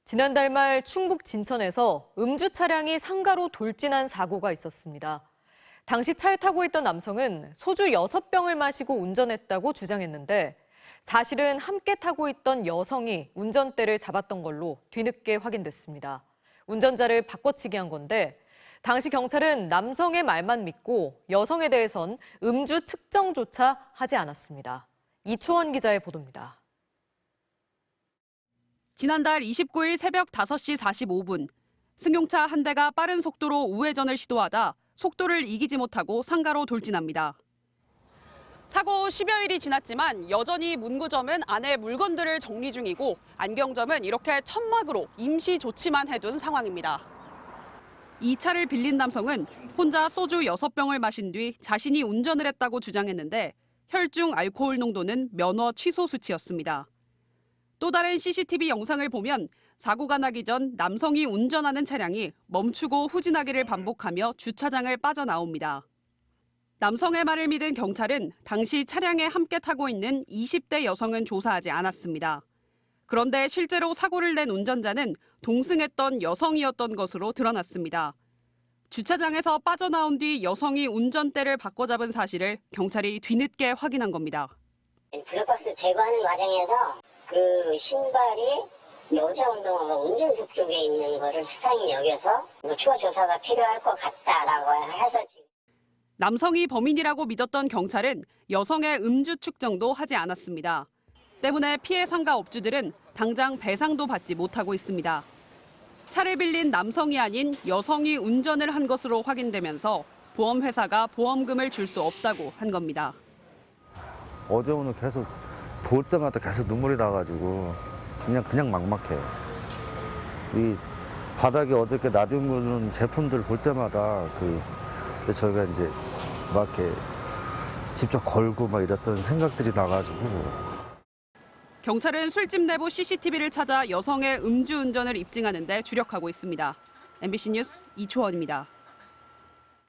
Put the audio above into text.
지난달 말 충북 진천에서 음주 차량이 상가로 돌진한 사고가 있었습니다. 당시 차에 타고 있던 남성은 소주 6병을 마시고 운전했다고 주장했는데 사실은 함께 타고 있던 여성이 운전대를 잡았던 걸로 뒤늦게 확인됐습니다. 운전자를 바꿔치기 한 건데 당시 경찰은 남성의 말만 믿고 여성에 대해선 음주 측정조차 하지 않았습니다. 이초원 기자의 보도입니다. 지난달 29일 새벽 5시 45분, 승용차 한 대가 빠른 속도로 우회전을 시도하다 속도를 이기지 못하고 상가로 돌진합니다. 사고 10여일이 지났지만 여전히 문구점은 안에 물건들을 정리 중이고 안경점은 이렇게 천막으로 임시 조치만 해둔 상황입니다. 이 차를 빌린 남성은 혼자 소주 6병을 마신 뒤 자신이 운전을 했다고 주장했는데 혈중 알코올 농도는 면허 취소 수치였습니다. 또 다른 CCTV 영상을 보면 사고가 나기 전 남성이 운전하는 차량이 멈추고 후진하기를 반복하며 주차장을 빠져나옵니다. 남성의 말을 믿은 경찰은 당시 차량에 함께 타고 있는 20대 여성은 조사하지 않았습니다. 그런데 실제로 사고를 낸 운전자는 동승했던 여성이었던 것으로 드러났습니다. 주차장에서 빠져나온 뒤 여성이 운전대를 바꿔잡은 사실을 경찰이 뒤늦게 확인한 겁니다. 블랙박스 제거하는 과정에서 그 신발이 여자 운동화가 운전석 쪽에 있는 거를 수상히 여겨서 추가 조사가 필요할 것 같다라고 해서 지금. 남성이 범인이라고 믿었던 경찰은 여성의 음주 측정도 하지 않았습니다. 때문에 피해 상가 업주들은 당장 배상도 받지 못하고 있습니다. 차를 빌린 남성이 아닌 여성이 운전을 한 것으로 확인되면서 보험회사가 보험금을 줄 수 없다고 한 겁니다. 어제 오늘 계속 볼 때마다 계속 눈물이 나가지고 그냥 막막해요. 이 바닥에 어저께 나뒹구는 제품들 볼 때마다 저희가 이제 막 이렇게 직접 걸고 막 이랬던 생각들이 나가지고. 경찰은 술집 내부 CCTV를 찾아 여성의 음주운전을 입증하는 데 주력하고 있습니다. MBC 뉴스 이초원입니다.